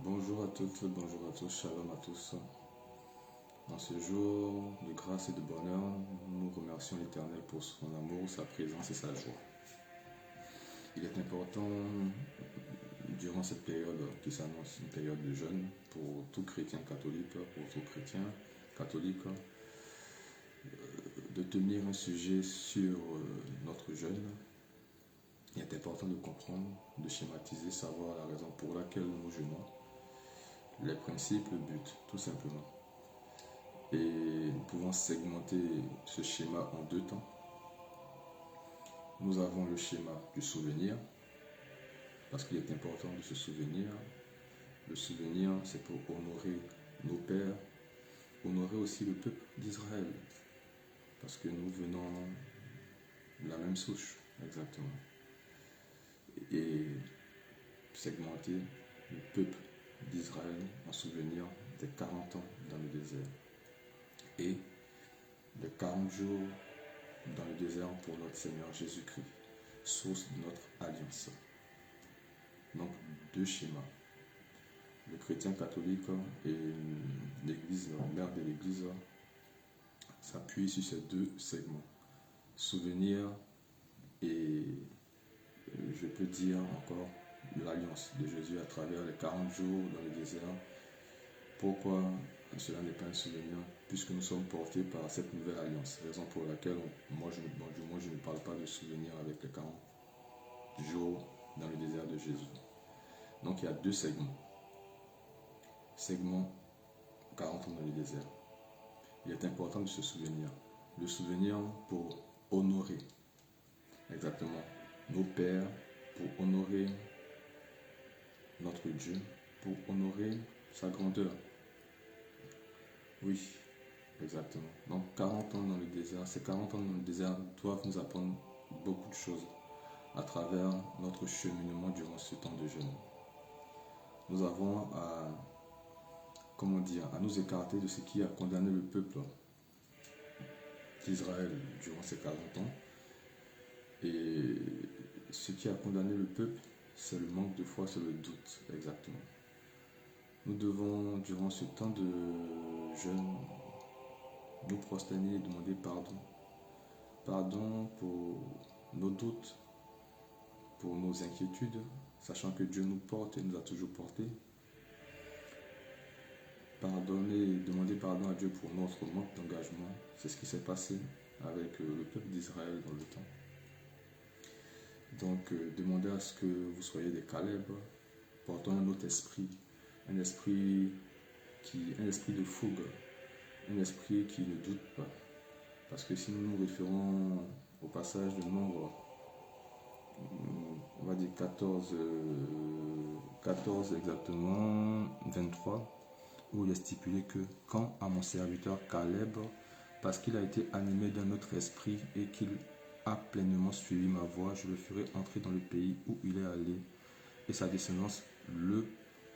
Bonjour à toutes, bonjour à tous, shalom à tous. En ce jour de grâce et de bonheur, nous remercions l'Éternel pour son amour, sa présence et sa joie. Il est important, durant cette période qui s'annonce une période de jeûne, pour tout chrétien catholique, de tenir un sujet sur notre jeûne. Il est important de comprendre, de schématiser, savoir la raison pour laquelle nous jeûnons, les principes, le but, tout simplement. Et nous pouvons segmenter ce schéma en deux temps. Nous avons le schéma du souvenir, parce qu'il est important de se souvenir. Le souvenir, c'est pour honorer nos pères, honorer aussi le peuple d'Israël, parce que nous venons de la même souche, exactement. Et segmenter le peuple d'Israël en souvenir des 40 ans dans le désert et les 40 jours dans le désert pour notre Seigneur Jésus-Christ, source de notre alliance. Donc, deux schémas. Le chrétien catholique et l'Église, la mère de l'Église, s'appuient sur ces deux segments. Souvenir et, je peux dire encore, l'alliance de Jésus à travers les 40 jours dans le désert. Pourquoi cela n'est pas un souvenir? Puisque nous sommes portés par cette nouvelle alliance. Raison pour laquelle moi je ne parle pas de souvenir avec les 40 jours dans le désert de Jésus. Donc il y a deux segments. Segment 40 ans dans le désert. Il est important de se souvenir. Le souvenir pour honorer exactement nos pères, pour honorer notre Dieu, pour honorer sa grandeur. Oui, exactement. Donc 40 ans dans le désert, ces 40 ans dans le désert doivent nous apprendre beaucoup de choses à travers notre cheminement durant ce temps de jeûne. Nous avons à nous écarter de ce qui a condamné le peuple d'Israël durant ces 40 ans. Et ce qui a condamné le peuple, c'est le manque de foi, c'est le doute, exactement. Nous devons, durant ce temps de jeûne, nous prosterner et demander pardon. Pardon pour nos doutes, pour nos inquiétudes, sachant que Dieu nous porte et nous a toujours portés. Pardonner, demander pardon à Dieu pour notre manque d'engagement. C'est ce qui s'est passé avec le peuple d'Israël dans le temps. Donc, demandez à ce que vous soyez des Caleb, portant un autre esprit, un esprit de fougue, un esprit qui ne doute pas. Parce que si nous nous référons au passage de Nombre, on va dire 14 exactement, 23, où il est stipulé que quand à mon serviteur Caleb, parce qu'il a été animé d'un autre esprit et qu'il a pleinement suivi ma voie, je le ferai entrer dans le pays où il est allé et sa descendance le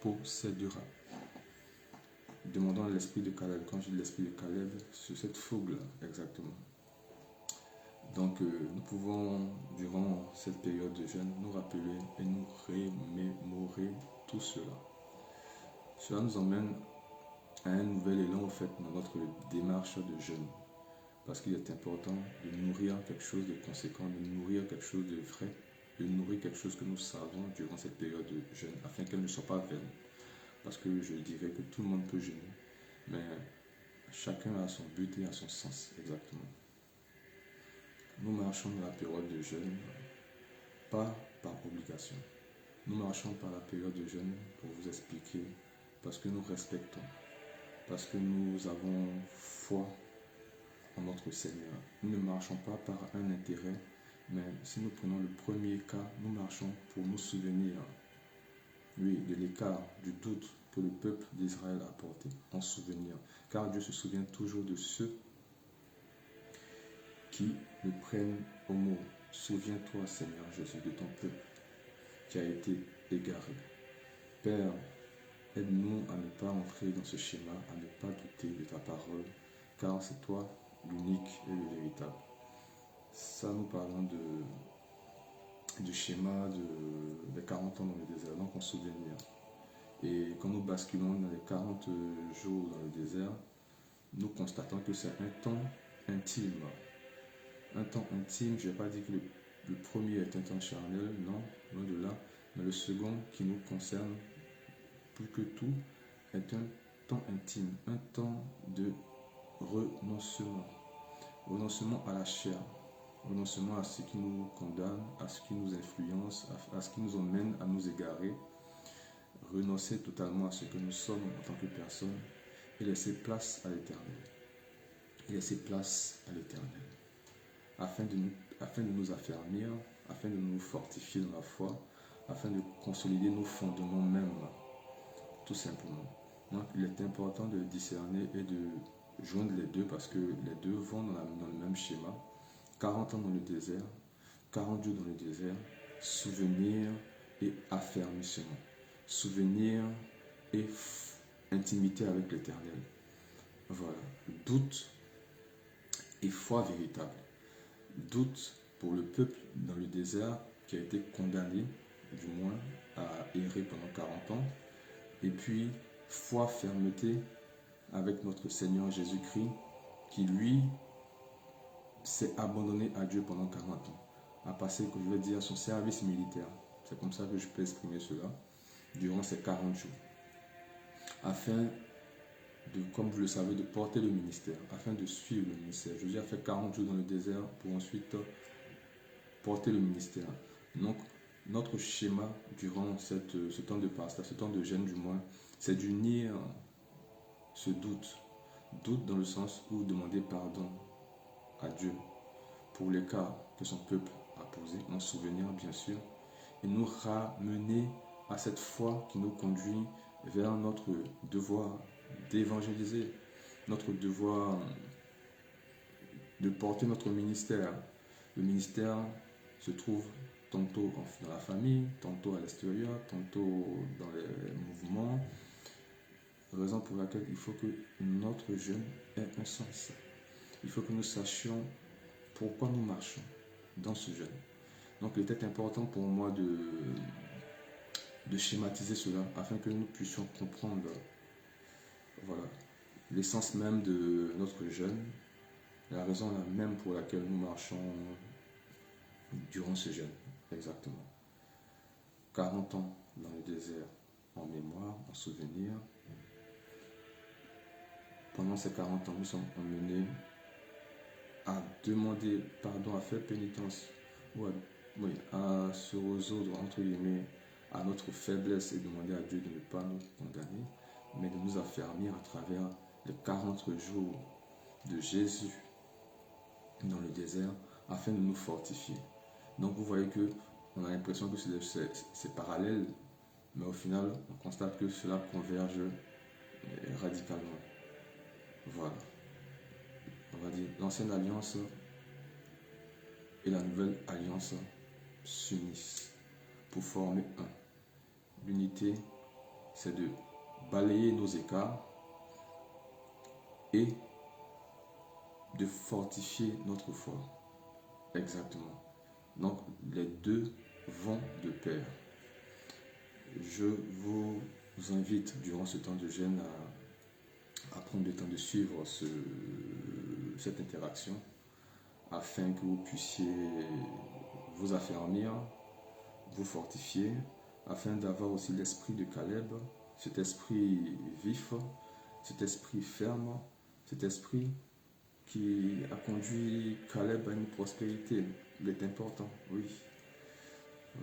possédera. Demandons à l'esprit de Caleb. Quand je dis l'esprit de Caleb, c'est cette fougue-là, exactement. Donc, nous pouvons, durant cette période de jeûne, nous rappeler et nous remémorer tout cela. Cela nous emmène à un nouvel élan, au fait, dans notre démarche de jeûne. Parce qu'il est important de nourrir quelque chose de conséquent, de nourrir quelque chose de vrai, de nourrir quelque chose que nous savons durant cette période de jeûne, afin qu'elle ne soit pas vaine. Parce que je dirais que tout le monde peut jeûner, mais chacun a son but et a son sens, exactement. Nous marchons dans la période de jeûne, pas par obligation. Nous marchons par la période de jeûne pour vous expliquer, parce que nous respectons, parce que nous avons foi en notre Seigneur. Nous ne marchons pas par un intérêt, mais si nous prenons le premier cas, nous marchons pour nous souvenir, oui, de l'écart, du doute que le peuple d'Israël a porté, en souvenir. Car Dieu se souvient toujours de ceux qui le prennent au mot. Souviens-toi, Seigneur Jésus, de ton peuple qui a été égaré. Père, aide-nous à ne pas entrer dans ce schéma, à ne pas douter de ta parole, car c'est toi l'unique et le véritable. Ça, nous parlons du schéma des 40 ans dans le désert, donc en souvenir. Et quand nous basculons dans les 40 jours dans le désert, nous constatons que c'est un temps intime. Un temps intime, je ne vais pas dire que le premier est un temps charnel, non, loin de là, mais le second qui nous concerne plus que tout est un temps intime, un temps de renoncement. Renoncement à la chair, renoncement à ce qui nous condamne, à ce qui nous influence, à ce qui nous emmène à nous égarer. Renoncer totalement à ce que nous sommes en tant que personne et laisser place à l'éternel. Et laisser place à l'éternel. Afin de nous affermir, afin de nous fortifier dans la foi, afin de consolider nos fondements même, tout simplement. Donc, il est important de discerner et de joindre les deux parce que les deux vont dans le même schéma. 40 ans dans le désert, 40 jours dans le désert, souvenir et affermissement. Souvenir et intimité avec l'Éternel. Voilà. Doute et foi véritable. Doute pour le peuple dans le désert qui a été condamné, du moins, à errer pendant 40 ans. Et puis, foi, fermeté avec notre Seigneur Jésus-Christ qui, lui, s'est abandonné à Dieu pendant 40 ans. A passé, que je vais dire, son service militaire. C'est comme ça que je peux exprimer cela. Durant ces 40 jours. Afin de, comme vous le savez, de porter le ministère, afin de suivre le ministère. Jésus a fait 40 jours dans le désert pour ensuite porter le ministère. Donc, notre schéma durant ce temps de passe, ce temps de jeûne du moins, c'est d'unir ce doute. Doute dans le sens où demander pardon à Dieu pour les cas que son peuple a posés, en souvenir bien sûr, et nous ramener à cette foi qui nous conduit vers notre devoir d'évangéliser, notre devoir de porter notre ministère. Le ministère se trouve tantôt dans la famille, tantôt à l'extérieur, tantôt dans les mouvements. Raison pour laquelle il faut que notre jeûne ait un sens. Il faut que nous sachions pourquoi nous marchons dans ce jeûne. Donc il était important pour moi de schématiser cela afin que nous puissions comprendre voilà, l'essence même de notre jeûne, la raison même pour laquelle nous marchons durant ce jeûne. Exactement. 40 ans dans le désert en mémoire, en souvenir. Pendant ces 40 ans, nous sommes emmenés à demander pardon, à faire pénitence ou à se résoudre, entre guillemets, à notre faiblesse et demander à Dieu de ne pas nous condamner, mais de nous affermir à travers les 40 jours de Jésus dans le désert afin de nous fortifier. Donc vous voyez que on a l'impression que c'est parallèle, mais au final, on constate que cela converge radicalement. Voilà. On va dire l'ancienne alliance et la nouvelle alliance s'unissent pour former un. L'unité, c'est de balayer nos écarts et de fortifier notre foi. Exactement. Donc, les deux vont de pair. Je vous invite durant ce temps de jeûne à prendre le temps de suivre cette interaction afin que vous puissiez vous affermir, vous fortifier, afin d'avoir aussi l'esprit de Caleb, cet esprit vif, cet esprit ferme, cet esprit qui a conduit Caleb à une prospérité. Il est important, oui.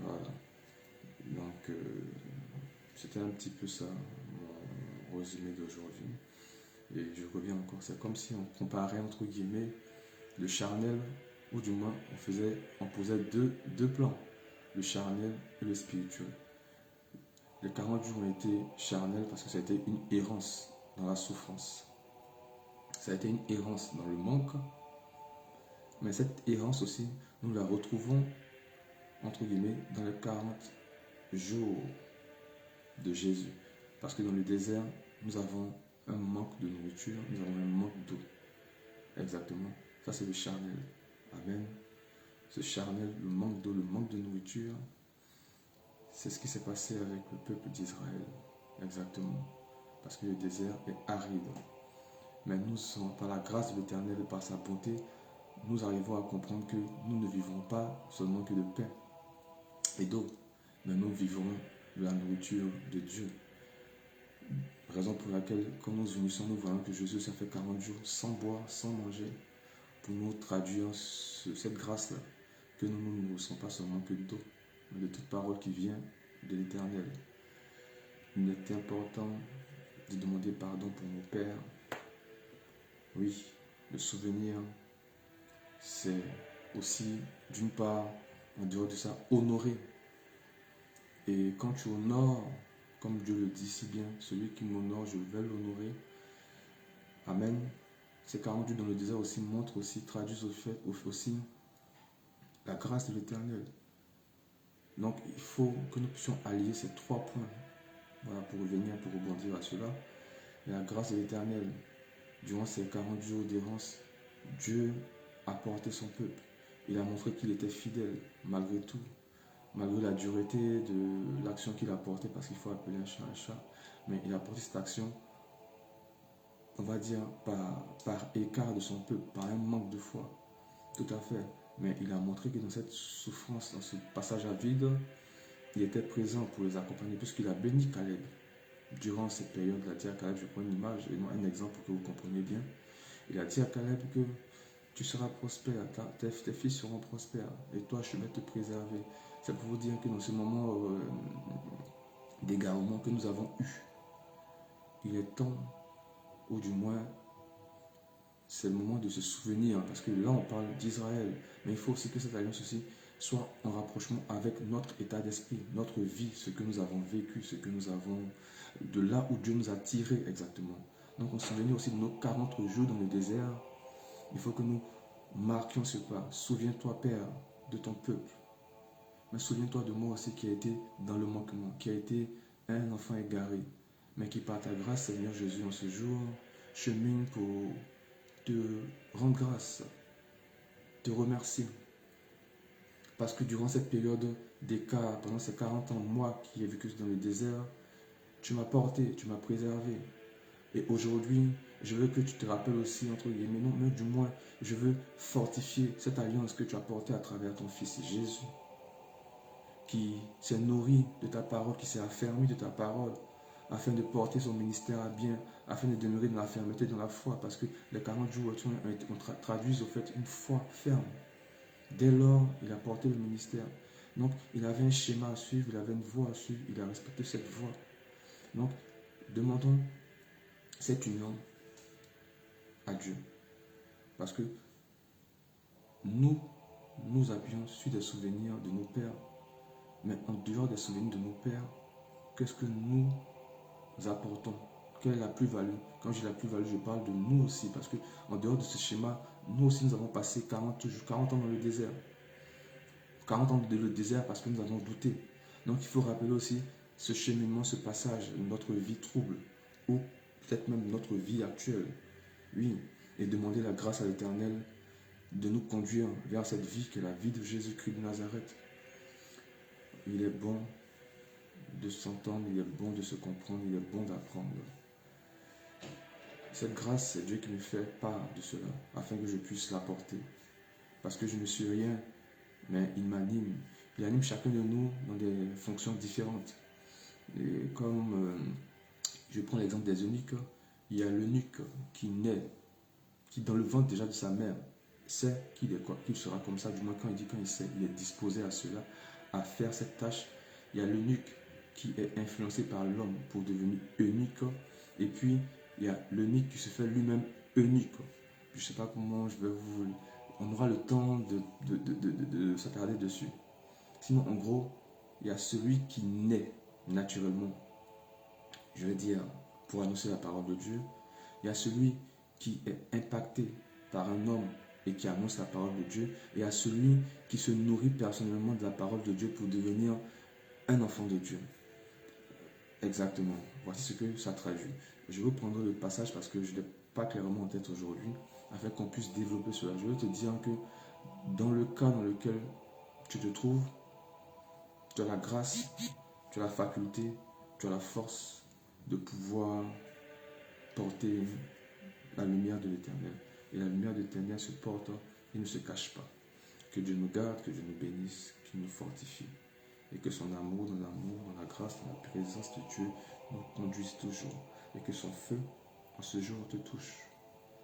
Voilà. Donc, c'était un petit peu ça, mon résumé d'aujourd'hui. Et je reviens encore, c'est comme si on comparait, entre guillemets, le charnel, ou du moins, on posait deux plans, le charnel et le spirituel. Les 40 jours ont été charnels parce que ça a été une errance dans la souffrance. Ça a été une errance dans le manque. Mais cette errance aussi, nous la retrouvons, entre guillemets, dans les 40 jours de Jésus. Parce que dans le désert, nous avons un manque de nourriture, nous avons un manque d'eau. Exactement. Ça, c'est le charnel. Amen. Ce charnel, le manque d'eau, le manque de nourriture, c'est ce qui s'est passé avec le peuple d'Israël. Exactement. Parce que le désert est aride. Mais nous sommes, par la grâce de l'Éternel et par sa bonté, nous arrivons à comprendre que nous ne vivrons pas seulement que de pain et d'eau, mais nous vivrons de la nourriture de Dieu. Raison pour laquelle, quand nous unissons, nous voyons que Jésus s'est fait 40 jours sans boire, sans manger, pour nous traduire cette grâce-là, que nous ne nourrissons pas seulement que d'eau, mais de toute parole qui vient de l'Éternel. Il est important de demander pardon pour nos pères. Oui, le souvenir, c'est aussi, d'une part, en dehors de ça, honorer. Et quand tu honores, comme Dieu le dit si bien, celui qui m'honore, je vais l'honorer. Amen. Ces 40 jours dans le désert aussi montrent aussi, traduisent aussi la grâce de l'Éternel. Donc, il faut que nous puissions allier ces 3 points. Voilà, pour revenir, pour rebondir à cela. Et la grâce de l'Éternel, durant ces 40 jours d'errance, Dieu a porté son peuple. Il a montré qu'il était fidèle, malgré tout. Malgré la dureté de l'action qu'il a portée, parce qu'il faut appeler un chat, mais il a porté cette action, on va dire, par écart de son peuple, par un manque de foi. Tout à fait. Mais il a montré que dans cette souffrance, dans ce passage à vide, il était présent pour les accompagner, puisqu'il a béni Caleb. Durant cette période, il a dit à Caleb, je prends une image et non un exemple pour que vous compreniez bien. Il a dit à Caleb que tu seras prospère, tes fils seront prospères, et toi, je vais te préserver. C'est pour vous dire que dans ce moment d'égarement que nous avons eu, il est temps, ou du moins, c'est le moment de se souvenir, parce que là, on parle d'Israël, mais il faut aussi que cette alliance aussi soit en rapprochement avec notre état d'esprit, notre vie, ce que nous avons vécu, ce que nous avons, de là où Dieu nous a tirés exactement. Donc, on se souvient aussi de nos 40 jours dans le désert. Il faut que nous marquions ce pas. Souviens-toi, Père, de ton peuple. Mais souviens-toi de moi aussi qui a été dans le manquement, qui a été un enfant égaré, mais qui par ta grâce, Seigneur Jésus, en ce jour, chemine pour te rendre grâce, te remercier. Parce que durant cette période d'écart, pendant ces 40 ans, moi qui ai vécu dans le désert, tu m'as porté, tu m'as préservé. Et aujourd'hui, je veux que tu te rappelles aussi, entre guillemets, non, mais du moins, je veux fortifier cette alliance que tu as portée à travers ton Fils Jésus, qui s'est nourri de ta parole, qui s'est affermi de ta parole, afin de porter son ministère à bien, afin de demeurer dans la fermeté, dans la foi, parce que les 40 jours traduisent au fait une foi ferme. Dès lors, il a porté le ministère. Donc, il avait un schéma à suivre, il avait une voie à suivre, il a respecté cette voie. Donc, demandons cette union à Dieu. Parce que nous appuyons sur des souvenirs de nos pères. Mais en dehors des souvenirs de nos pères, qu'est-ce que nous apportons? Quelle est la plus-value? Quand je dis la plus-value, je parle de nous aussi. Parce que en dehors de ce schéma, nous aussi nous avons passé 40 ans dans le désert. 40 ans dans le désert parce que nous avons douté. Donc il faut rappeler aussi ce cheminement, ce passage, notre vie trouble, ou peut-être même notre vie actuelle. Oui, et demander la grâce à l'Éternel de nous conduire vers cette vie qui est la vie de Jésus-Christ de Nazareth. Il est bon de s'entendre, il est bon de se comprendre, il est bon d'apprendre. Cette grâce, c'est Dieu qui me fait part de cela, afin que je puisse l'apporter. Parce que je ne suis rien, mais il m'anime. Il anime chacun de nous dans des fonctions différentes. Et comme je prends l'exemple des eunuques, il y a l'eunuque qui naît, qui dans le ventre déjà de sa mère, sait qu'il est quoi, qu'il sera comme ça, du moins quand il sait, il est disposé à cela, à faire cette tâche. Il y a l'eunuque qui est influencé par l'homme pour devenir eunuque, et puis il y a l'eunuque qui se fait lui-même eunuque. Je ne sais pas comment je vais vous... On aura le temps de s'attarder dessus. Sinon, en gros, il y a celui qui naît naturellement, je vais dire, pour annoncer la parole de Dieu. Il y a celui qui est impacté par un homme et qui annonce la parole de Dieu. Et il y a celui qui se nourrit personnellement de la parole de Dieu pour devenir un enfant de Dieu. Exactement. Voici ce que ça traduit. Je vais prendre le passage parce que je ne l'ai pas clairement en tête aujourd'hui, afin qu'on puisse développer cela. Je vais te dire que dans le cas dans lequel tu te trouves, tu as la grâce, tu as la faculté, tu as la force de pouvoir porter la lumière de l'Éternel. Et la lumière de l'Éternel se porte et ne se cache pas. Que Dieu nous garde, que Dieu nous bénisse, qu'il nous fortifie. Et que son amour, dans l'amour, dans la grâce, dans la présence de Dieu nous conduise toujours. Et que son feu, en ce jour, te touche.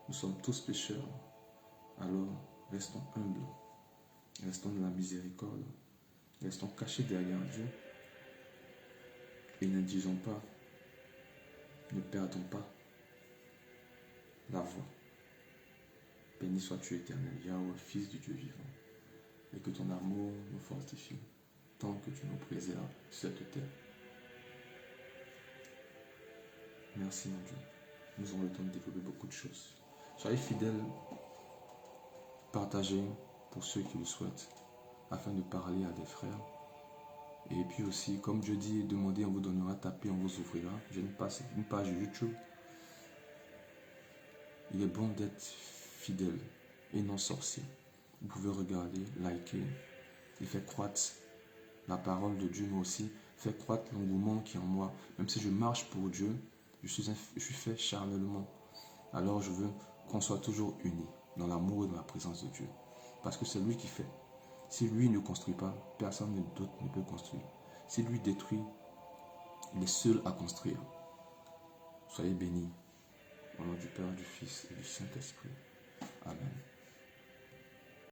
Nous sommes tous pécheurs. Alors, restons humbles. Restons dans la miséricorde. Restons cachés derrière Dieu. Et ne disons pas, ne perdons pas la voie. Béni sois-tu, Éternel, Yahweh, Fils du Dieu vivant. Et que ton amour nous fortifie, tant que tu nous préserves sur cette terre. Merci, mon Dieu. Nous aurons le temps de développer beaucoup de choses. Soyez fidèles, partagez pour ceux qui le souhaitent, afin de parler à des frères. Et puis aussi, comme Dieu dit, demandez, on vous donnera, tapez, on vous ouvrira. J'ai une page YouTube. Il est bon d'être fidèle et non sorcier. Vous pouvez regarder, liker et faire croître la parole de Dieu, mais aussi faire croître l'engouement qui est en moi. Même si je marche pour Dieu, je suis fait charnellement. Alors je veux qu'on soit toujours unis dans l'amour et dans la présence de Dieu. Parce que c'est lui qui fait. Si lui ne construit pas, personne d'autre ne peut construire. Si lui détruit, il est seul à construire. Soyez bénis. Au nom du Père, du Fils et du Saint-Esprit. Amen.